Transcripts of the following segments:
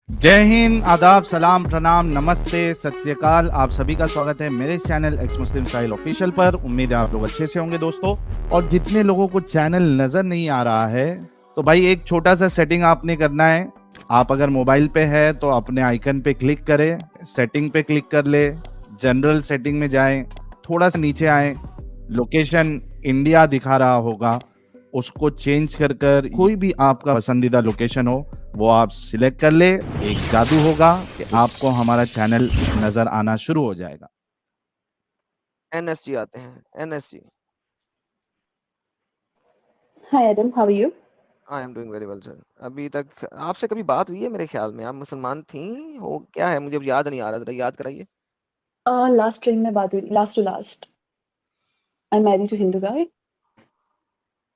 जय हिंद, आदाब, सलाम, प्रणाम, नमस्ते, सत श्री अकाल। आप सभी का स्वागत है मेरे चैनल एक्स मुस्लिम साहिल ऑफिशियल पर। उम्मीद है आप लोग अच्छे से होंगे दोस्तों। और जितने लोगों को चैनल नजर नहीं आ रहा है तो भाई एक छोटा सा सेटिंग आपने करना है। आप अगर मोबाइल पे है तो अपने आइकन पे क्लिक करें, सेटिंग पे क्लिक कर ले, जनरल सेटिंग में जाएं, थोड़ा सा नीचे आए, लोकेशन इंडिया दिखा रहा होगा, उसको चेंज कर कर कोई भी आपका पसंदीदा लोकेशन हो वो आप सिलेक्ट कर ले। एक जादू होगा कि आपको हमारा चैनल नजर आना शुरू हो जाएगा। एनएसजी आते हैं, NSG. Hi Adam, how are you? I am doing very well sir. अभी तक आपसे कभी बात हुई है? मेरे ख्याल में आप मुसलमान थी हो, क्या है मुझे याद नहीं आ रहा, जरा याद कराइए। Last train में बात हुई, last to last. I'm married to Hindu guy.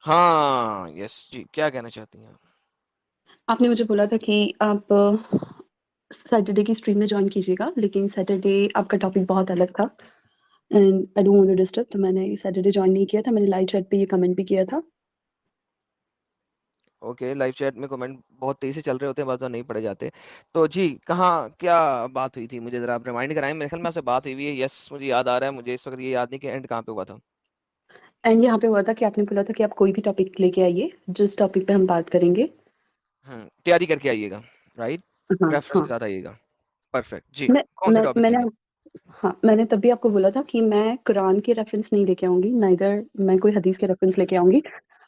हाँ यस जी, क्या कहना चाहती हैं आप? आपने मुझे बोला था कि आप सैटरडे की स्ट्रीम में ज्वाइन कीजिएगा, लेकिन सैटरडे आपका टॉपिक बहुत अलग था and I don't want to disturb, तो मैंने सैटरडे ज्वाइन नहीं किया था। मैंने लाइव चैट पे ये कमेंट भी किया था। ओके, लाइव चैट में कमेंट बहुत तेजी से चल रहे होते हैं, बाद में नहीं पढ़े जाते। तो जी, कहाँ क्या बात हुई थी, मुझे जरा आप रिमाइंड कराएं। मेरे ख्याल में आपसे बात हुई है, यस मुझे याद आ रहा है। मुझे इस वक्त ये याद नहीं कि एंड कहाँ पे हुआ था। एंड यहाँ पे हुआ था कि आपने बोला था कि आप कोई भी टॉपिक लेके आइए जिस टॉपिक पे हम बात करेंगे। तैयारी करके आइएगा, राइट? हाँ रेफरेंस के हाँ। साथ आइएगा। परफेक्ट जी। मैं, कौन सा टॉपिक मैंने लेंगे? हाँ, मैंने तब भी आपको बोला था कि मैं कुरान के रेफरेंस नहीं लेके आऊंगी, नाइदर मैं कोई हदीस के रेफरेंस लेके आऊंगी,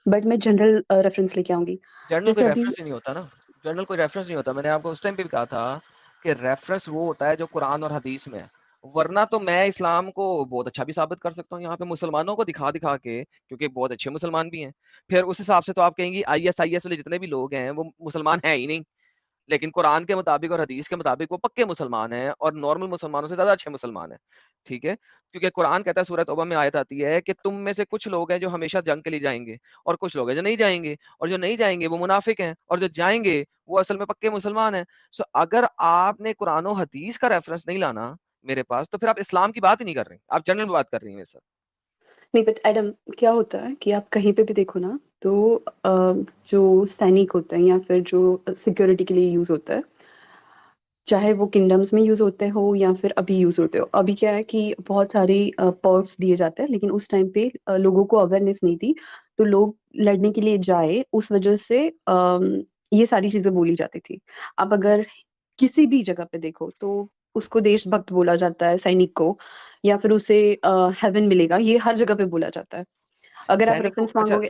बट मैं जनरल रेफरेंस लेके आऊंगी। जर्नल कोई जैसे अभी रेफरेंस ही नहीं होता ना। जर्नल कोई रेफरेंस नहीं होता। मैंने आपको उस टाइम पे भी कहा था कि रेफरेंस वो होता है जो कुरान और हदीस में है। वरना तो मैं इस्लाम को बहुत अच्छा भी साबित कर सकता हूँ यहाँ पे मुसलमानों को दिखा दिखा के, क्योंकि बहुत अच्छे मुसलमान भी हैं। फिर उस हिसाब से तो आप कहेंगी आईएसआईएस वाले जितने भी लोग हैं वो मुसलमान है ही नहीं। लेकिन कुरान के मुताबिक और हदीस के मुताबिक वो पक्के मुसलमान हैं और नॉर्मल मुसलमानों से ज़्यादा अच्छे मुसलमान हैं। ठीक है? क्योंकि कुरान कहता है, सूरह तौबा में आयत आती है कि तुम में से कुछ लोग हैं जो हमेशा जंग के लिए जाएँगे और कुछ लोग हैं जो नहीं जाएँगे, और जो नहीं जाएँगे वो मुनाफिक हैं, और जो जाएँगे वो असल में पक्के मुसलमान हैं। सो अगर आपने कुरान और हदीस का रेफरेंस नहीं लाना मेरे पास, तो फिर आप इस्लाम की बात ही नहीं कर रहे हैं। आप जनरल बात कर रही हैं मेरे साथ। नहीं, बट एडम, क्या होता है कि आप कहीं पे भी देखो ना, तो जो सैनिक होते हैं या फिर जो सिक्योरिटी के लिए यूज होता है, चाहे वो किंगडम्स में यूज होते हो या फिर अभी यूज होते हो, अभी क्या है कि बहुत सारे पर्क्स दिए जाते हैं, लेकिन उस टाइम पे लोगों को अवेयरनेस नहीं थी, तो लोग लड़ने के लिए जाए, उस वजह से ये सारी चीजें बोली जाती थी। अब अगर किसी भी जगह पे देखो तो उसको देशभक्त बोला जाता है, सैनिक को, या फिर उसे हेवन मिलेगा, ये हर जगह पे बोला जाता है। अगर आप सैनिक को, रेफरेंस अच्छा, मांगोगे।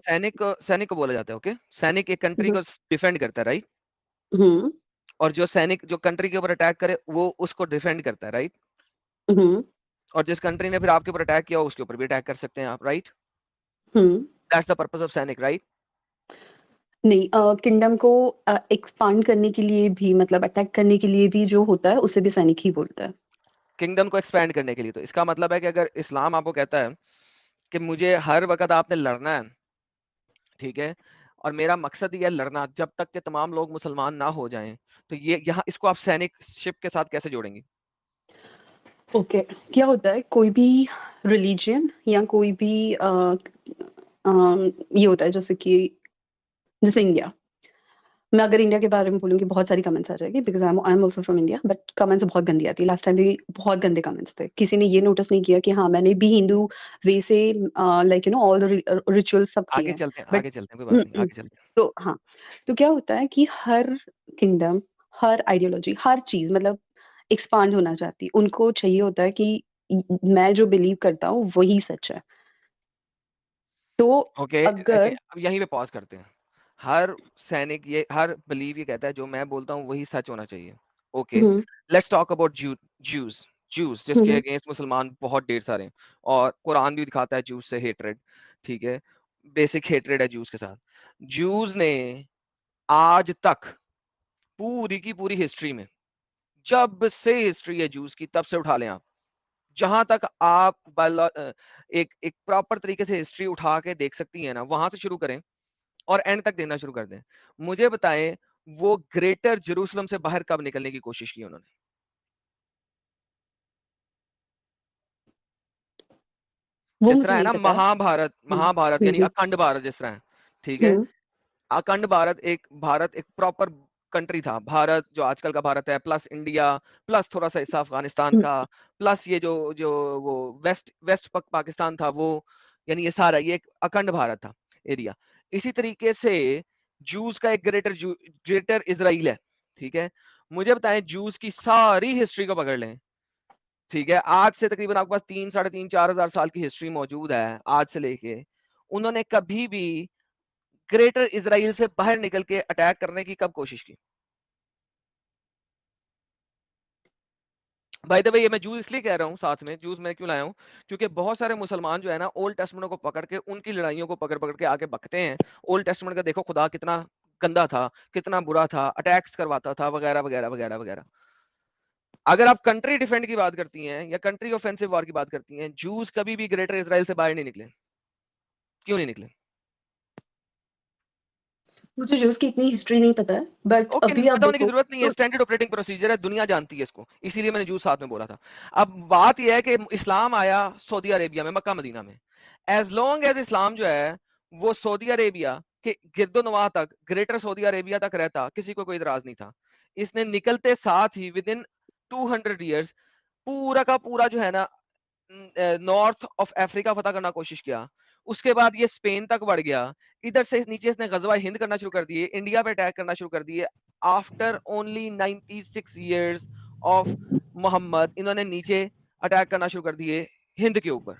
सैनिक को बोला जाता है, ओके। सैनिक एक कंट्री हम्म। को डिफेंड करता है, राइट? हम्म। और जो सैनिक जो कंट्री के ऊपर अटैक करे वो उसको डिफेंड करता है, राइट? हम्म। और जिस कंट्री ने फिर आपके ऊपर अटैक किया उसके ऊपर भी अटैक कर सकते हैं आप, right? Hmm. That's the purpose of सैनिक, राइट? नहीं, किंगडम को एक्सपांड करने के लिए भी, मतलब अटैक करने के लिए भी जो होता है उसे भी सैनिक ही बोलता है। किंगडम को एक्सपैंड करने के लिए, तो इसका मतलब है कि अगर इस्लाम आपको कहता है कि मुझे हर वक्त आपने लड़ना है, ठीक है, और मेरा मकसद ये है लड़ना जब तक के तमाम लोग मुसलमान ना हो जाएं, तो ये यहाँ इसको आप सैनिक शिप के साथ कैसे जोड़ेंगे? ओके, क्या होता है, कोई भी रिलीजियन या कोई भी ये होता है, जैसे कि जैसे इंडिया। मैं अगर इंडिया के बारे में बोलूंगी बहुत सारी कमेंट्स आ जाएगी, because I am also from India, but comments बहुत गंदी आती है। लास्ट टाइम भी बहुत गंदे कमेंट्स थे, किसी ने ये नोटिस नहीं किया कि हाँ, मैंने भी हिंदू वे से लाइक ऑल द रिचुअल्स सब किए आगे हैं, चलते हैं, बट आगे चलते हैं, कोई बात नहीं, आगे चलते हैं। तो हाँ, तो क्या होता है कि हर किंगडम, हर आइडियोलॉजी, हर चीज मतलब एक्सपांड होना चाहती है, उनको चाहिए होता है कि मैं जो बिलीव करता हूँ वही सच है। तो ओके, अगर अब यहीं पे पॉज करते हैं। हर सैनिक ये हर बिलीव ये कहता है जो मैं बोलता हूँ वही सच होना चाहिए। Okay, hmm. Let's talk about Jews. Jews जिसके हम्म। अगेंस्ट मुसलमान बहुत ढेर सारे हैं, और कुरान भी दिखाता है ज्यूज से हेट्रेड। ठीक है, बेसिक हेट्रेड है ज्यूज के साथ। ज्यूज ने आज तक पूरी की पूरी हिस्ट्री में, जब से हिस्ट्री है ज्यूज की तब से उठा लें आप, जहां तक आप एक एक प्रॉपर तरीके से हिस्ट्री उठा के देख सकती है ना, वहां से शुरू करें और एंड तक देना शुरू कर दें। मुझे बताएं, वो ग्रेटर जेरूसलम से बाहर कब निकलने की कोशिश की उन्होंने? वो जिस मुझे तरह है नहीं ना पता है। महाभारत, हम्म। महाभारत यानी हम्म। अखंड भारत जिस तरह है, ठीक है। हम्म। अखंड भारत एक प्रॉपर कंट्री था, भारत जो आजकल का भारत है, प्लस इंडिया, प्लस थोड़ा सा हिस्सा अफगानिस्तान का, प्लस ये जो जो वो वेस्ट वेस्ट पाकिस्तान था वो, यानी ये सारा ये एक अखंड भारत था एरिया। इसी तरीके से जूस का एक ग्रेटर इजराइल है, ठीक है। मुझे बताएं जूस की सारी हिस्ट्री को पकड़ लें, ठीक है, आज से तकरीबन आपके पास 3, 3.5, 4,000 साल की हिस्ट्री मौजूद है, आज से लेके उन्होंने कभी भी ग्रेटर इजराइल से बाहर निकल के अटैक करने की कब कोशिश की? बाय द वे, ये मैं जूस इसलिए कह रहा हूँ, साथ में जूस मैं क्यों लाया हूँ, क्योंकि बहुत सारे मुसलमान जो है ना ओल्ड टेस्टमेंट को पकड़ के उनकी लड़ाइयों को पकड़ पकड़ के आगे बकते हैं। ओल्ड टेस्टमेंट का देखो खुदा कितना गंदा था, कितना बुरा था, अटैक्स करवाता था, वगैरह वगैरह वगैरह वगैरह। अगर आप कंट्री डिफेंड की बात करती हैं या कंट्री ऑफेंसिव वॉर की बात करती हैं, जूस कभी भी ग्रेटर इजराइल से बाहर नहीं निकले। क्यों नहीं निकले? मुझे जूस की इतनी हिस्ट्री नहीं पता है, बट ओके, अभी नहीं आप पता होने की देखो जरूरत नहीं है, तो स्टैंडर्ड ऑपरेटिंग प्रोसीजर है, दुनिया जानती है इसको, इसीलिए मैंने जूस साथ में बोला था। अब बात यह है कि इस्लाम आया सऊदी अरेबिया में, मक्का मदीना में। एज लॉन्ग एज इस्लाम जो है वो सऊदी अरेबिया के गिरदोनवाह तक, ग्रेटर सऊदी अरेबिया तक रहता, किसी को कोई इतराज नहीं था। इसने निकलते साथ ही विद इन 200 ईयर्स पूरा का पूरा जो है ना नॉर्थ ऑफ अफ्रीका फतह करना कोशिश किया। उसके बाद ये स्पेन तक बढ़ गया, इधर से नीचे इसने गजवा हिंद करना शुरू कर दिए, इंडिया पे अटैक करना शुरू कर दिए। After only 96 years of Muhammad इन्होंने नीचे अटैक करना शुरू कर दिए हिंद के ऊपर।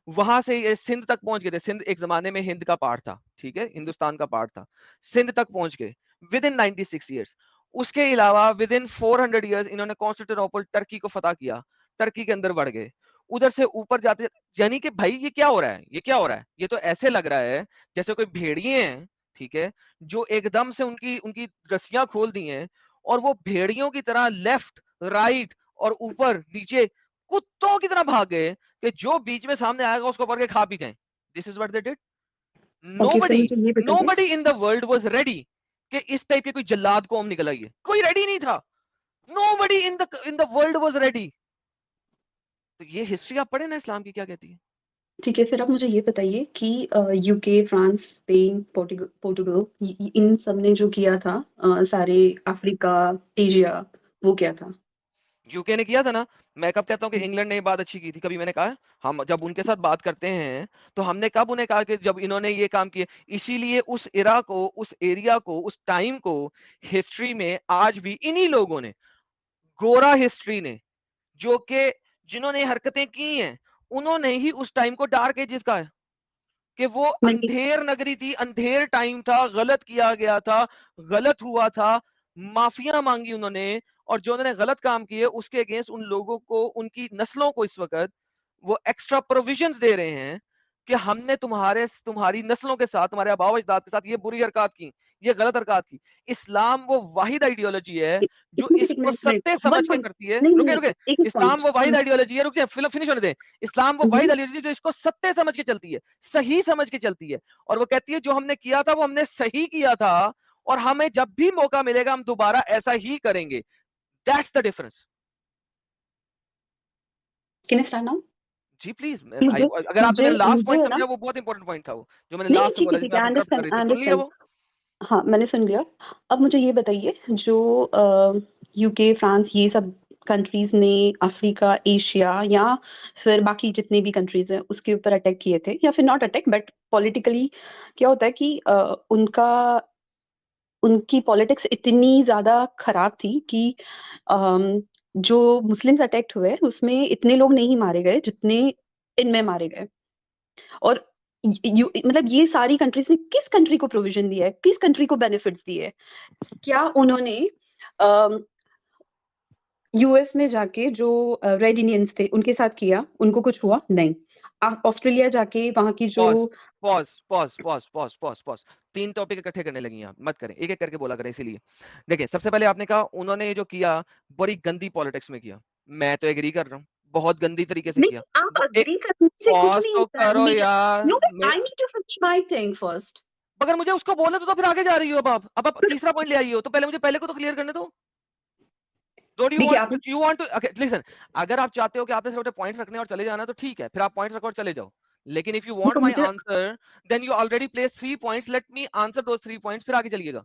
वहां से ये सिंध तक पहुंच गए थे, सिंध एक जमाने में हिंद का पार्ट था, ठीक है, हिंदुस्तान का पार्ट था, सिंध तक पहुंच गए विद इन 96 ईयर्स। उसके अलावा विद इन 400 ईयर्स इन्होंने कॉन्स्टेंटिनोपल टर्की को फतह किया, टर्की के अंदर बढ़ गए, उधर से ऊपर जाते। यानी कि भाई ये क्या हो रहा है, ये क्या हो रहा है, ये तो ऐसे लग रहा है जैसे कोई भेड़िए हैं, ठीक है, जो एकदम से उनकी उनकी रस्सियां खोल दी हैं और वो भेड़ियों की तरह लेफ्ट राइट और ऊपर नीचे कुत्तों की तरह भाग गए कि जो बीच में सामने आएगा उसको पकड़ के खा पी जाए। This is what they did. Okay, फिर नोबडी मुझे ये बताइए। Nobody in the world was ready कि इस टाइप के कोई जल्लाद कौम निकल आई है, कोई रेडी नहीं था। Nobody in the world was ready. तो ये हिस्ट्री आप पढ़े ना इस्लाम की क्या कहती है। ठीक है, फिर आप मुझे ये बताइए कि यूके, फ्रांस, स्पेन, पोर्टुगल, इन सब ने जो किया था सारे अफ्रीका, एशिया, वो क्या था? यूके ने किया था ना। मैं कब कहता हूँ कि इंग्लैंड ने ये बात अच्छी की थी, कभी मैंने कहा? हम जब उनके साथ बात करते हैं तो हमने कब उन्हें कहा कि जब इन्होंने ये काम किए। इसीलिए उस इरा को, उस एरिया को, उस टाइम को हिस्ट्री में आज भी इन्हीं लोगों ने, गोरा हिस्ट्री ने, जो कि जिन्होंने हरकतें की हैं, उन्होंने ही उस टाइम को डार्क एजेस कहा है कि वो नहीं, अंधेर नगरी थी, अंधेर टाइम था, गलत किया गया था, गलत हुआ था, माफिया मांगी उन्होंने, और जो उन्होंने गलत काम किए उसके अगेंस्ट उन लोगों को, उनकी नस्लों को इस वक्त वो एक्स्ट्रा प्रोविजंस दे रहे हैं कि हमने तुम्हारी नस्लों के साथ, तुम्हारे आबाव अजदाद के साथ ये बुरी हरकत की, ये गलत हरकत की। इस्लाम वो वाहिद आइडियोलॉजी है जो एक इसको मिनट, सत्य वन समझ के पॉइंट। करती है। नहीं, रुके नहीं, रुके, एक इस्लाम पॉइंट। वो वाहिद आइडियोलॉजी है, रुक जाए, फिनिश होने दे। इस्लाम वो वाहिद हम्म, आइडियोलॉजी जो इसको सत्य समझ के चलती है, सही समझ के चलती है, और वो कहती है जो हमने किया था वो हमने सही किया था, और हमें जब भी मौका मिलेगा हम दोबारा ऐसा ही करेंगे। That's the difference. Can I start now? जी प्लीज। मुझे अगर आपने मुझे मेरा लास्ट मुझे पॉइंट है ना। समझा, वो बहुत इंपॉर्टेंट पॉइंट था, वो जो मैंने नहीं, नहीं, लास्ट में बोला ठीक जिसमें है, आप इंटरप्ट कर रही थी, आई सुन लिया अंडरस्टैंड। वो। हाँ, मैंने सुन लिया। अब मुझे ये बताइए, जो यूके, फ्रांस, ये सब कंट्रीज ने अफ्रीका, एशिया या फिर बाकी जितने भी कंट्रीज हैं उसके ऊपर अटैक किए थे, या फिर नॉट अटैक बट पॉलिटिकली क्या होता है कि उनकी पॉलिटिक्स इतनी ज्यादा खराब थी कि जो मुस्लिम्स अटैक्ट हुए उसमें इतने लोग नहीं मारे गए जितने इनमें मारे गए। और मतलब ये सारी कंट्रीज ने किस कंट्री को प्रोविजन दिया है, किस कंट्री को बेनिफिट्स दिए है? क्या उन्होंने यूएस में जाके जो रेड इंडियंस थे उनके साथ किया, उनको कुछ हुआ नहीं? ऑस्ट्रेलिया जाके वहां की जो pause pause pause pause pause pause pause. तीन टॉपिक इकट्ठे करने लगी आप, मत करें, एक एक करके बोला करें। इसीलिए देखिए, सबसे पहले आपने कहा उन्होंने ये जो किया बड़ी गंदी पॉलिटिक्स में किया। मैं तो एग्री कर रहा हूँ, बहुत गंदी तरीके से किया। नहीं, आप अग्री करने से कुछ पॉज नहीं तो होता है करो मेजर। यार। No, but I need to finish my thing first. अगर मुझे उसको बोलने तो फिर आगे जा रही हो। अब आप तीसरा पॉइंट ले आई हो, तो पहले मुझे पहले को तो क्लियर करने दो। डोंट देखिए आपने you want to, okay listen. अगर आप चाहते हो कि आपने सिर्फ पॉइंट्स रखने और चले जाना, तो ठीक है, फिर आप पॉइंट्स रखो और चले जाओ। लेकिन इफ यू वांट देखो माय मुझे answer, then you already place 3 points, let me answer those 3 points, फिर आगे चलिएगा।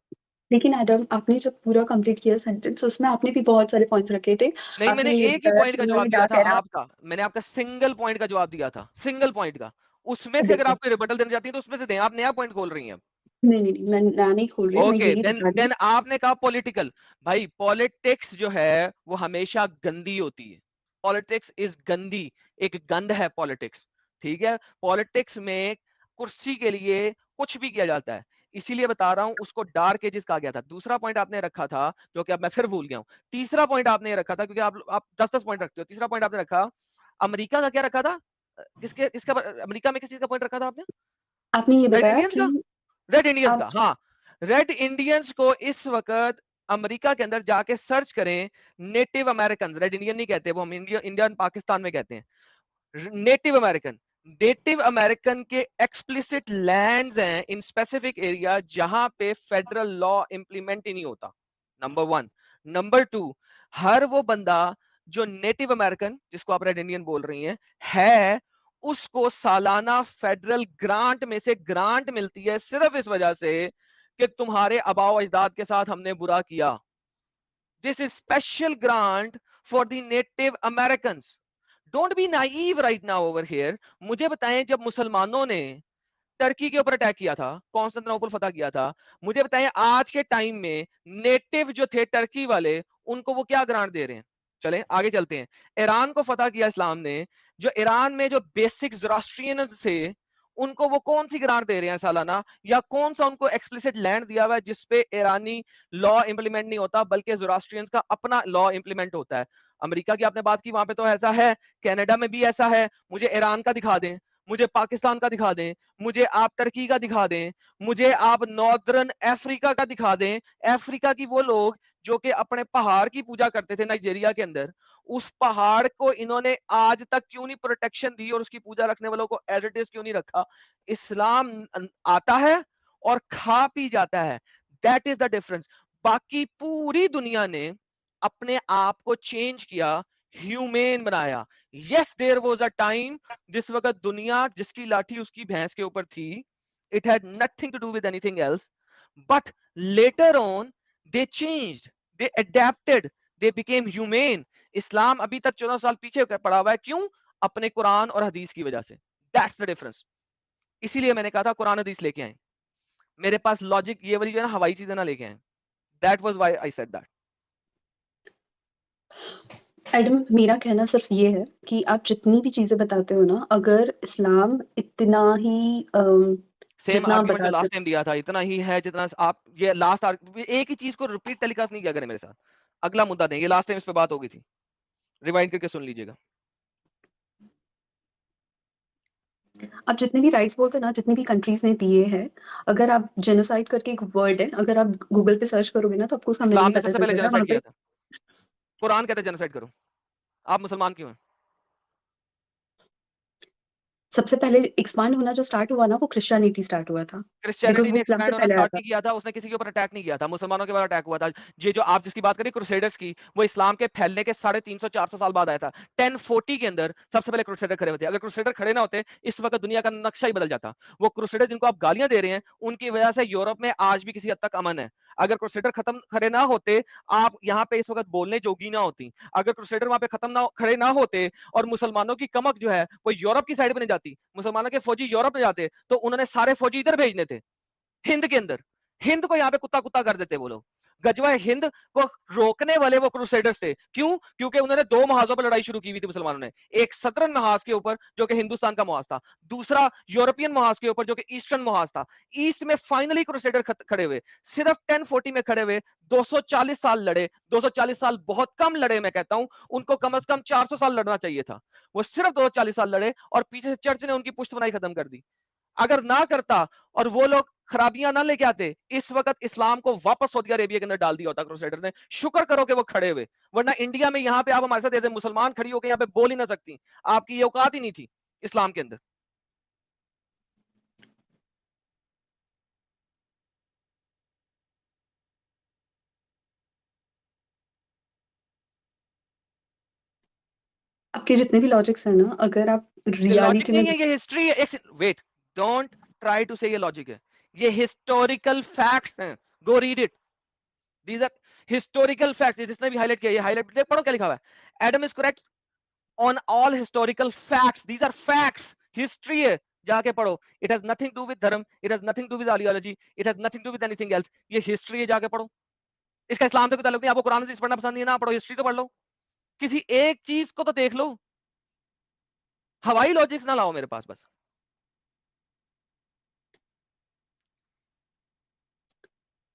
लेकिन एडम, आपने जब पूरा कंप्लीट किया सेंटेंस, उसमें आपने भी बहुत सारे पॉइंट्स रखे थे। नहीं, मैंने आपने ये एक ही बताया पॉइंट कि का उन्होंने जवाब दिया डार्क था एरा। आपका। मैंने आपका सिंगल पॉइंट का जवाब दिया था, सिंगल पॉइंट का। उसमें से अगर देखो, आप कोई रिबटल देना चाहती हैं तो उसमें से दें, आप नया पॉइंट खोल रही हैं। नहीं नहीं नहीं, मैं ना नहीं खोल रही, मैं ओके, यही देन बता रही हूँ। देन आपने कहा पॉलिटिकल। भाई पॉलिटिक्स जो है वो हमेशा गंदी होती है। पॉलिटिक्स इज गंदी, एक गंध है पॉलिटिक्स। ठीक है, पॉलिटिक्स में कुर्सी के लिए कुछ भी किया जाता है। इसीलिए बता रहा हूं, उसको डार्क एजेस कहा गया था। दूसरा पॉइंट आपने रखा था जो कि अब मैं फिर भूल गया हूं। तीसरा पॉइंट आपने ये रखा था, क्योंकि आप 10-10 पॉइंट रखते हो। तीसरा पॉइंट आपने रखा अमेरिका का, क्या रखा था? किसके किसका अमेरिका में किस चीज का पॉइंट रखा था आपने? आपने ये रेड बताया इंडियंस कि का, रेड इंडियंस आप का, हाँ। रेड इंडियंस को इस वक्त अमेरिका के अंदर जाके सर्च करें। नेटिव अमेरिकन, रेड इंडियन नहीं कहते वो, हम इंडिया इंडिया पाकिस्तान में कहते हैं नेटिव अमेरिकन। नेटिव अमेरिकन के एक्सप्लिसिट लैंड्स हैं इन स्पेसिफिक एरिया जहां पे फेडरल लॉ इंप्लीमेंट ही नहीं होता। Number one. नंबर टू, हर वो बंदा जो नेटिव अमेरिकन, जिसको आप रेड इंडियन बोल रही हैं, है, उसको सालाना फेडरल ग्रांट में से ग्रांट मिलती है सिर्फ इस वजह से कि तुम्हारे आबाओ अजदाद के साथ हमने बुरा किया। This is special grant for the native American. Don't be naive right now over here. मुझे बताएं, जब मुसलमानों ने टर्की के ऊपर अटैक किया था, कॉन्स्टेंटिनोपल फतह किया था, मुझे बताएं आज के टाइम में नेटिव जो थे टर्की वाले, उनको वो क्या ग्रांट दे रहे हैं? चलें आगे चलते हैं। ईरान को फतह किया इस्लाम ने, जो ईरान में जो बेसिक ज़ोरास्ट्रियंस थे, उनको वो कौन सी ग्रांट दे रहे हैं सालाना? या कौन सा उनको एक्सप्लिसिट लैंड दिया हुआ है जिसपे ईरानी लॉ इंप्लीमेंट नहीं होता, बल्कि ज़ोरास्ट्रियंस का अपना लॉ इंप्लीमेंट होता है? अमेरिका की आपने बात की, वहां पे तो ऐसा है, कनाडा में भी ऐसा है। मुझे ईरान का दिखा दें, मुझे पाकिस्तान का दिखा दें, मुझे आप टर्की का दिखा दें, मुझे आप नॉर्दर्न अफ्रीका का दिखा दें। अफ्रीका की वो लोग जो कि अपने पहाड़ की पूजा करते थे नाइजीरिया के अंदर, उस पहाड़ को इन्होंने आज तक क्यों नहीं प्रोटेक्शन दी और उसकी पूजा रखने वालों को एज इट इज क्यों नहीं रखा? इस्लाम आता है और खा पी जाता है। That is the difference. बाकी पूरी दुनिया ने अपने आप को चेंज किया, ह्यूमेन बनाया। Yes, there was a time जिस वक्त दुनिया जिसकी लाठी उसकी भैंस के ऊपर थी, it had nothing to do with anything else, but later on they changed, they adapted, they became human. इस्लाम अभी तक 14 साल पीछे पड़ा हुआ है, क्यों? अपने कुरान और हदीस की वजह से। That's the difference. इसीलिए मैंने कहा था कुरान हदीस लेके आए। मेरे पास लॉजिक ये वाली जो है ना, हवाई चीजें ना लेके आए। That was why I said that. Adam, मेरा कहना सिर्फ ये है कि आप जितनी भी चीजें बताते हो ना, अगर इस्लाम इतना ही सेम जितना आप आर्ग्यूमेंट जो बताते हो, लास्ट टाइम दिया था, इतना ही है जितना आप ये लास्ट एक ही चीज को रिपीट टेलीकास्ट नहीं किया करें मेरे साथ। अगला मुद्दा दें, ये लास्ट टाइम इस पे बात हो गई थी, रिवाइंड करके सुन लीजिएगा। आप जितने भी राइट्स बोलते हो ना, जितनी भी कंट्रीज ने दिए हैं, अगर आप जेनोसाइड करके एक वर्ड है, अगर आप गूगल पे सर्च करोगे ना, तो आपको उसका इस्लाम मीनिंग ने पता सबसे चल पहले जाएगा जेनोसाइड वहां किया पे। था। कुरान कहता है जेनोसाइड करो। आप मुसलमान क्यों हैं? सबसे पहले एक्सपांड होना जो स्टार्ट हुआ ना, वो क्रिश्चियनिटी स्टार्ट हुआ था, बिकॉज क्रिश्चियनिटी वो ने इस्लाम से एक्सपैंड होना पहले आया स्टार्ट था। नहीं किया था, उसने किसी के ऊपर अटैक नहीं किया था, मुसलमानों के ऊपर अटैक हुआ था। ये जो आप जिसकी बात करें क्रूसेडर्स की, वो इस्लाम के फैलने के 350-400 साल बाद आया था। 1040 के अंदर सबसे पहले क्रूसेडर खड़े होते। अगर क्रूसेडर खड़े ना होते, इस वक्त दुनिया का नक्शा ही बदल जाता। वो क्रूसेडर जिनको आप गालियां दे रहे हैं, उनकी वजह से यूरोप में आज भी किसी हद तक अमन है। अगर क्रूसेडर खत्म खड़े ना होते, आप यहाँ पे इस वक्त बोलने जोगी ना होती। अगर क्रूसेडर वहां पे खत्म ना खड़े ना होते और मुसलमानों की कमक जो है वो यूरोप की साइड में नहीं जाती, मुसलमानों के फौजी यूरोप में जाते, तो उन्होंने सारे फौजी इधर भेजने थे, हिंद के अंदर। हिंद को यहाँ पे कुत्ता कुत्ता कर देते वो लोग। गजवा हिंद को रोकने वाले वो क्रूसेडर्स थे। क्यों? क्योंकि उन्होंने दो महाजों पर लड़ाई शुरू की हुई थी मुसलमानों ने। एक सदर्न महाज के ऊपर जो कि हिंदुस्तान का महाज था, दूसरा यूरोपियन महाज के ऊपर जो कि ईस्टर्न महाज था। ईस्ट में फाइनली क्रूसेडर खड़े हुए, सिर्फ 1040 में खड़े हुए, 240 साल लड़े। 240 साल बहुत कम लड़े, मैं कहता हूं उनको कम से कम 400 साल लड़ना चाहिए था। वो सिर्फ 240 साल लड़े और पीछे से चर्च ने उनकी पुष्ट बनाई खत्म कर दी। अगर ना करता और वो लोग खराबियां ना लेके आते, इस वक्त इस्लाम को वापस सऊदी अरेबिया के अंदर डाल दिया होता क्रूसेडर ने। शुक्र करो कि वो खड़े हुए, वरना इंडिया में यहाँ पे आप हमारे साथ ऐसे मुसलमान खड़ी होकर यहाँ पे बोल ही ना सकती। आपकी ये औकात ही नहीं थी इस्लाम के अंदर। आपके जितने भी लॉजिक्स है ना, अगर आप ये लॉजिक रियलिटी में नहीं है, ये हिस्ट्री है। वेट, डोंट ट्राई टू से ये लॉजिक है, ये हिस्टोरिकल फैक्ट्स हैं। गो read it. These are historical facts. जिसने भी हाईलाइट किया, ये हाईलाइट देख, पढ़ो क्या लिखा हुआ है। Adam is correct on all historical facts. These are facts. History है, जाके पढ़ो. It has nothing to do with धर्म, it has nothing to do with ideology, it has nothing to do with anything else. ये history है, जाके पढ़ो. इसका इस्लाम से कोई ताल्लुक नहीं. आपको कुरान हदीस पढ़ना पसंद नहीं है ना, पढ़ो, हिस्ट्री तो पढ़ लो. किसी एक चीज को तो देख लो. हवाई लॉजिक्स ना लाओ मेरे पास बस.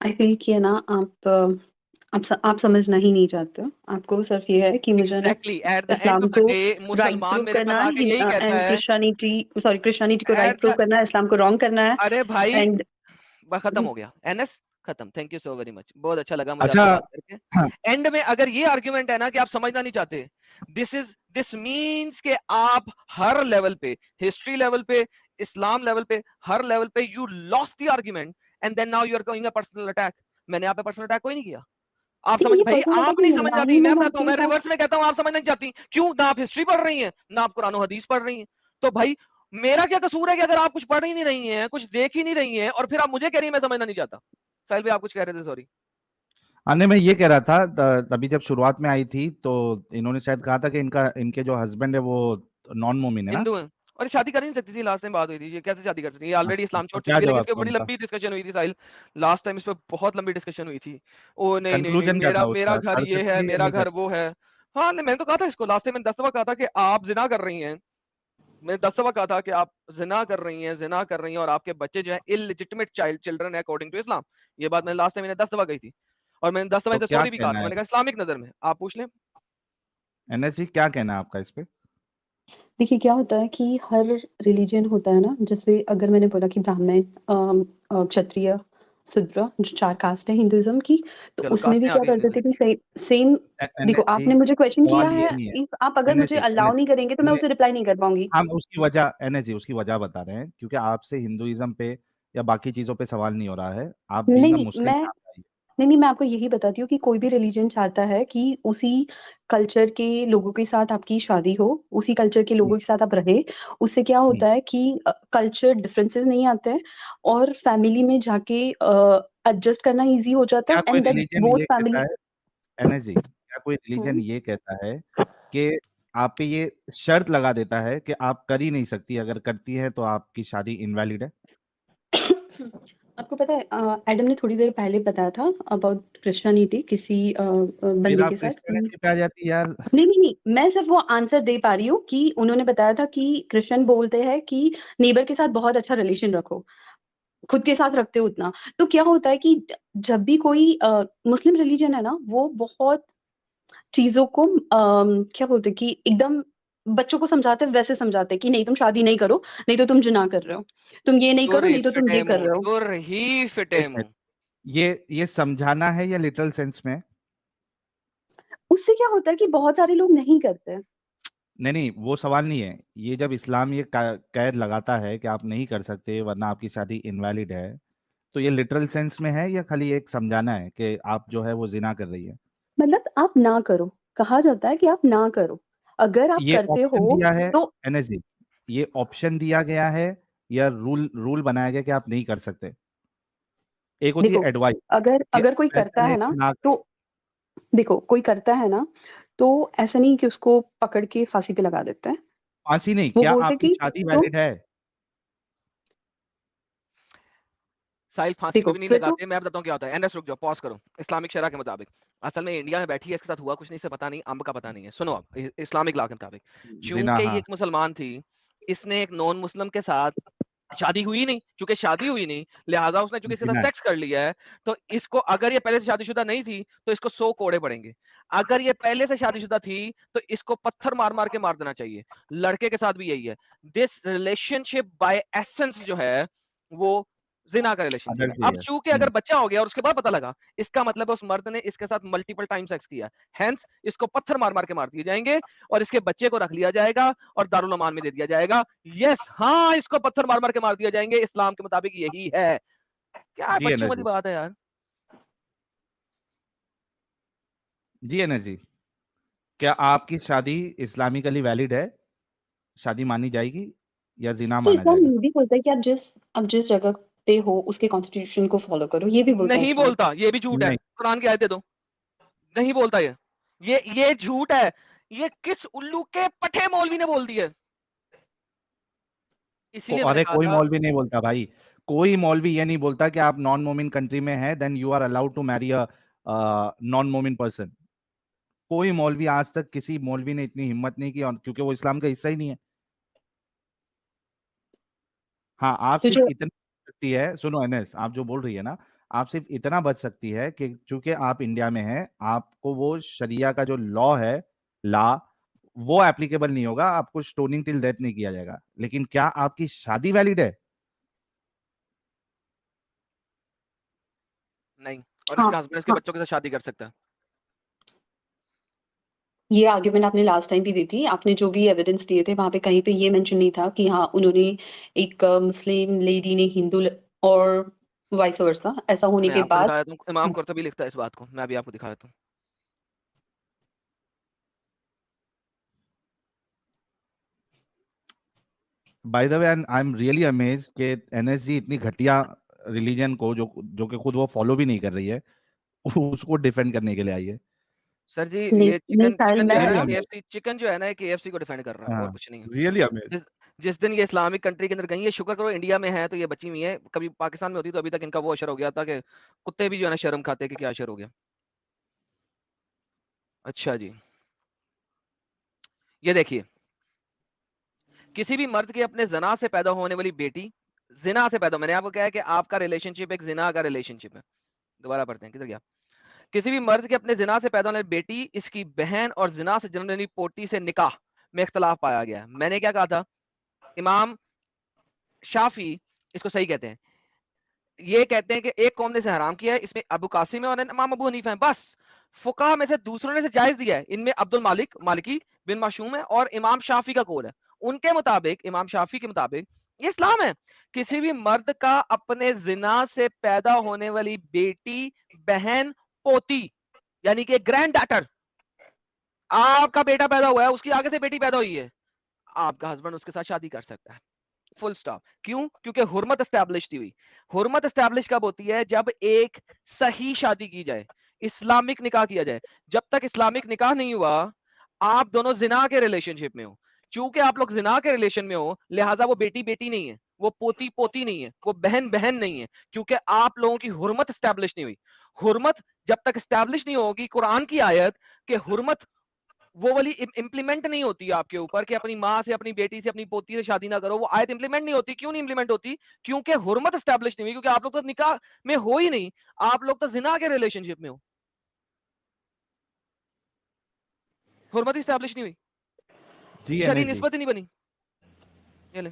आई फील कि है ना, आप समझना ही नहीं चाहते हो. आपको सिर्फ ये है कि मुझे ना Exactly. At the end Islam of the को day, राइट मुसलमान प्रूव मेरे करना पास है, आके यही कहता एंड है, क्रिश्चियनिटी को राइट at प्रूव the, करना है, इस्लाम को रॉन्ग करना है. अरे भाई एंड खत्म हो गया. एनएस खत्म. Thank you so very much. बहुत अच्छा लगा मुझे अच्छा, आपसे बात करके. हाँ, एंड में अगर ये आर्ग्यूमेंट है ना कि आप समझना नहीं चाहते, दिस मींस के आप हर लेवल पे, हिस्ट्री लेवल पे, इस्लाम लेवल पे, हर लेवल पे you lost the argument and then now you are going a personal attack. मैंने यहाँ पे पर्सनल अटैक कोई नहीं किया. आप समझ, ये भाई पर्सनल आप अटैक नहीं नहीं है समझ ना जाती, ही, मैं मैंने बताता हूँ, आपके मैं साथ. रिवर्स में कहता हूँ, आप समझना नहीं चाहती. क्यों? ना आप हिस्ट्री पढ़ रही हैं, ना आप कुरान और हदीस पढ़ रही हैं. तो भाई मेरा क्या कसूर है कि अगर आप कुछ पढ़ ही नहीं रही हैं, कुछ देख ही नहीं रही हैं, और फिर आप मुझे कह रही हैं मैं समझना नहीं चाहता. साहिल भाई आप कुछ कह रहे थे, सॉरी. आने मैं ये कह रहा था, तभी जब शुरुआत में आई थी तो इन्होंने शायद कहा था कि इनके जो हस्बैंड है वो नॉन मोमिन है ना? हिंदू हैं और ये शादी कर ही नहीं सकती थी. लास्ट टाइम बात हुई थी, ये कैसे शादी कर सकती है? ये ऑलरेडी अच्छा, इस्लाम तो छोड़ क्या चुकी है, लेकिन जवाब इसके था बड़ी उनका? लंबी डिस्कशन हुई थी साहिल. लास्ट टाइम इस पे बहुत लंबी डिस्कशन हुई थी. ओ नहीं नहीं नहीं, कंक्लूजन क्या मेरा था मेरा उसका? घर कर ये है, सकती है या मेरा नहीं कर घर वो है. हाँ नहीं, मैंने तो कहा था इसको लास्ट टाइम, मैंने 10 दफा कहा था कि आप जिना कर रही हैं. मैंने 10 दफा कहा था कि आप जिना कर रही हैं, जिना कर रही हैं, और आपके बच्चे जो है इललेजिटिमेट चिल्ड्रन है अकॉर्डिंग टू इस्लाम. ये बात मैंने लास्ट टाइम, मैंने 10 दफा कही थी, और मैंने 10 दफा तो इनसे क्या सॉरी भी कहा कहना था. है? मैंने कहा इस्लामिक नजर में आप पूछ लें. एनएसजी, क्या कहना है आपका इस पे? देखिए क्या होता है कि हर रिलीजन होता है ना, जैसे अगर मैंने बोला कि ब्राह्मण, क्षत्रिय, शूद्र, जो 4 कास्ट है हिंदुइज्म की, तो चलो उसमें कास्ट भी में आ क्या गए करते हिंदुइज्म. थे कि सेम. देखो एनएसजी, आपने मुझे क्वेश्चन किया सवाल ये है, नहीं है। इफ आप अगर मुझे एनएसजी, अलाउ नहीं करेंगे तो मैं ये उसे रिप्लाई नहीं कर पाऊँगी. हम उसकी वजह, एनएसजी उसकी वजह बता रहे हैं क्योंकि आपसे हिंदुइज्म पे या बाकी चीजों पे सवाल नहीं हो रहा है. आप नहीं, बीइंग अ नहीं, मुस्लिम यहाँ पे आइए. नहीं, मैं आपको यही बताती हूँ कि कोई भी रिलीजन चाहता है कि उसी कल्चर के लोगों के साथ आपकी शादी हो, उसी कल्चर के जी, लोगों के साथ आप रहे. उससे क्या जी. होता है कि कल्चर डिफरेंसेस नहीं आते हैं, और फैमिली में जाके एडजस्ट करना ईज़ी हो जाता क्या है, कोई एंड दैट रिलीजन बोथ ये कहता फैमिली. है, एनएसजी, क्या कोई रिलीजन हुँ. ये कहता है कि आप पे ये शर्त लगा देता है कि आप कर ही नहीं सकती, अगर करती है तो आपकी शादी इनवैलिड है? आपको पता है, एडम ने थोड़ी देर पहले बताया था अबाउट क्रिश्चियनिटी किसी फिर बंदे आप के साथ कि क्रिश्चियनिटी पे आ जाती है यार. नहीं, नहीं, नहीं, मैं सिर्फ वो आंसर दे पा रही हूँ कि उन्होंने बताया था कि क्रिश्चियन बोलते हैं कि नेबर के साथ बहुत अच्छा रिलेशन रखो, खुद के साथ रखते हो उतना. तो क्या होता है कि जब भी कोई मुस्लिम रिलीजन है ना, वो बहुत चीज़ों को क्या बोलते हैं कि एकदम बच्चों को समझाते हैं, वैसे समझाते हैं कि नहीं तुम शादी नहीं करो, नहीं तो तुम ज़िना कर रहे हो, तुम ये नहीं दूर करो, ही नहीं तो तुम फिटे ये कर मुंह, रहे हो. दूर ही फिटे एक मिनट, मुंह. ये समझाना है या लिटरल सेंस में? उससे क्या होता है कि बहुत सारे लोग नहीं करते. नहीं नहीं, वो सवाल नहीं है. ये जब इस्लाम ये कैद लगाता है कि आप नहीं कर सकते वरना आपकी शादी इनवैलिड है, तो ये लिटरल सेंस में है या खाली एक समझाना है कि आप जो है वो जिना कर रही है? मतलब आप ना करो, कहा जाता है कि आप ना करो. अगर आप ये करते ऑप्शन हो दिया है, तो एनएसजी, ये ऑप्शन दिया गया है या रूल रूल बनाया गया कि आप नहीं कर सकते? एक होती है देखो, एडवाइस अगर कि अगर कोई करता बेहतर है है ना, कि ना करें. तो देखो कोई करता है ना, तो ऐसा नहीं कि उसको पकड़ के फांसी पे लगा देते हैं. फांसी नहीं, वो क्या बोलते आपकी कि शादी तुम वैलिड है? साहिल फांसी पे देखो भी नहीं फिर तो लगाते. मैं बताता हूँ क्या होता है. एनएस रुक जाओ, पॉज करो. इस्लामिक शरा के मुताबिक, असल में इंडिया में बैठी है, इसके साथ हुआ कुछ नहीं, इसे पता नहीं, अम्ब का पता नहीं है. सुनो अब, इस्लामिक लॉ के मुताबिक, जिना, चूंकि ये हाँ. एक मुसलमान थी, इसने एक नॉन मुस्लिम के साथ शादी हुई नहीं, चूंकि शादी हुई नहीं, लिहाजा उसने चूंकि इसके साथ जिना है. सेक्स कर लिया है, तो इसको, अगर ये पहले से शादीशुदा नहीं थी तो इसको 100 कोड़े पड़ेंगे. अगर ये पहले से शादीशुदा थी तो इसको पत्थर मार मार के मार देना चाहिए. लड़के के साथ भी यही है. दिस रिलेशनशिप बाय एसेंस जो है वो जिना का रिलेशनशिप है. अडल्ट्री अब है. चूंकि अगर बच्चा हो गया और उसके बाद पता लगा, इसका मतलब है उस मर्द ने इसके साथ मल्टीपल टाइम सेक्स किया, हेंस इसको पत्थर मार मार के मार दिए जाएंगे, और इसके बच्चे को रख लिया जाएगा और दारुल अमान में दे दिया जाएगा. यस, हाँ, इसको पत्थर मार मार के मार दिया जाएंगे. इस्लाम के मुताबिक यही है. क्या जी बच्चों वाली एनएसजी, बात है यार. जी एनएसजी, क्या आपकी शादी इस्लामिकली वैलिड है? शादी मानी जाएगी या जिना तो माना इस्लाम जाएगा? ये भी बोलता है कि आप जिस जगह पे हो उसके कॉन्स्टिट्यूशन को फॉलो करो, ये भी बोलता है नहीं इस्लाम। बोलता, ये भी झूठ है। नहीं। कुरान की आयत दे दो। नहीं बोलता ये झूठ है। ये किस उल्लू के पठे मौलवी ने बोल दिया? इसीलिए मैंने अरे कहा कोई था। मौलवी नहीं बोलता भाई, कोई मौलवी ये नहीं बोलता कि आप नॉन मोमिन कंट्री में हैं then you are allowed to marry a non मोमिन पर्सन। कोई मौलवी आज तक, किसी मौलवी ने इतनी हिम्मत नहीं की, और क्योंकि वो इस्लाम का हिस्सा ही नहीं है। हाँ, आप तो सिर्फ जो इतना बच सकती है, सुनो एनएस, आप जो बोल रही है ना, आप सिर्फ इतना बच सकती है कि चूंकि आप इंडिया में हैं, आपको वो शरिया का जो लॉ है, ला, वो एप्लीकेबल नहीं होगा, आपको स्टोनिंग टिल डेथ नहीं किया जाएगा। लेकिन क्या आपकी शादी वैलिड है? नहीं। और हाँ इसका हस्बैंड इसके हाँ, बच्चों के साथ शादी कर सकता है। ये आर्ग्यूमेंट आपने लास्ट टाइम भी दी थी, आपने जो भी एविडेंस दिए थे वहां पे कहीं पे ये मेंशन नहीं था कि हाँ उन्होंने एक मुस्लिम लेडी ने हिंदू और वाइस वर्सा ऐसा होने मैं के आपको बाद। दिखा देता हूँ, इमाम कुर्तुबी लिखता है इस बात को, मैं अभी आपको दिखा देता हूँ। By the way, I am really amaze कि एनएसजी इतनी घटिया रिलीजन को, जो जो कि खुद वो फॉलो भी नहीं कर रही है, उसको डिफेंड करने के लिए आई है। सर जी, नहीं ये नहीं चिकन साहिल, चिकन जो मैं है ना, रियली ना, अमेज। केएफसी चिकन जो है ना, केएफसी को डिफेंड कर रहा है, और हाँ, कुछ नहीं है। Really amaze. जिस जिस दिन ये इस्लामिक कंट्री के अंदर गई है, शुक्र करो इंडिया में है तो ये बची हुई है। कभी पाकिस्तान में होती तो अभी तक इनका वो अशर हो गया था कि कुत्ते भी जो है ना शर्म खाते कि क्या अशर हो गया। अच्छा जी, ये देखिए, किसी भी मर्द की अपने जना से पैदा होने वाली बेटी, जिना से पैदा, मैंने आपको कहा है कि आपका रिलेशनशिप एक जिना का रिलेशनशिप है। दोबारा पढ़ते हैं, किधर गया? किसी भी मर्द के अपने जिना से पैदा होने वाली बेटी, इसकी बहन और जिना से जन्म लेने वाली पोती से निकाह में इख्तलाफ पाया गया है। मैंने क्या कहा था? इमाम शाफी इसको सही कहते हैं। ये कहते हैं कि एक कौम ने इसे हराम किया है, इसमें अबू कासिम है और इमाम अबू हनीफा है। बस फुकाहा में से दूसरों ने इसे जायज दिया है। इनमें अब्दुल मालिक मालिकी बिन माशूम है और इमाम शाफी का कौल है। उनके मुताबिक, इमाम शाफी के मुताबिक, ये इस्लाम है। किसी भी मर्द का अपने जिना से पैदा होने वाली बेटी, बहन, पोती, यानी कि ग्रैंड डॉटर, आपका बेटा पैदा हुआ है, उसकी आगे से बेटी पैदा हुई है, आपका हस्बैंड उसके साथ शादी कर सकता है। Full stop. क्यों? क्योंकि हुर्मत एस्टैब्लिश हुई। हुर्मत एस्टैब्लिश कब होती है? जब एक सही शादी की जाए, इस्लामिक निकाह किया जाए। जब तक इस्लामिक निकाह नहीं हुआ, आप दोनों जिना के रिलेशनशिप में हो। चूंकि आप लोग जिना के रिलेशन में हो, लिहाजा वो बेटी बेटी नहीं है, वो पोती पोती नहीं है, वो बहन बहन नहीं है, क्योंकि आप लोगों की हुर्मत एस्टैब्लिश नहीं हुई। हुर्मत जब तक एस्टैब्लिश नहीं होगी, कुरान की आयत कि हुर्मत वो वाली इंप्लीमेंट नहीं होती है आपके ऊपर कि अपनी माँ से, अपनी बेटी से, अपनी पोती से शादी ना करो, वो आयत इंप्लीमेंट नहीं होती। क्यों नहीं इंप्लीमेंट होती? क्योंकि हुर्मत एस्टैब्लिश नहीं हुई, क्योंकि आप लोग तो निकाह में हो ही नहीं, आप लोग तो जिना के रिलेशनशिप में हो। हुर्मत एस्टैब्लिश नहीं हुई, जी शरी एनएस जी। निस्बत ही नहीं बनी। ये ले।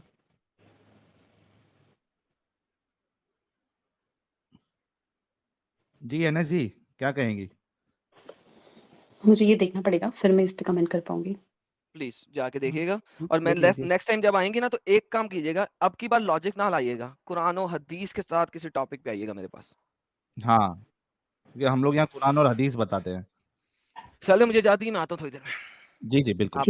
जी एनएस जी, क्या कहेंगी? मुझे ये देखना पड़ेगा फिर मैं इस पे कमेंट कर पाऊंगी। प्लीज जाके देखिएगा। और मैं देख लीजिए। नेक्स्ट टाइम जब आएंगे ना, तो एक काम कीजिएगा, अब की बार लॉजिक ना लाइएगा, कुरान और हदीस के साथ किसी टॉपिक पे आइएगा मेरे पास। हाँ, क्योंकि हम लोग यहाँ कुरान और हदीस बताते हैं। चलो मुझे जाती, मैं आता हूँ थोड़ी देर में। जी जी, बिल्कुल। आप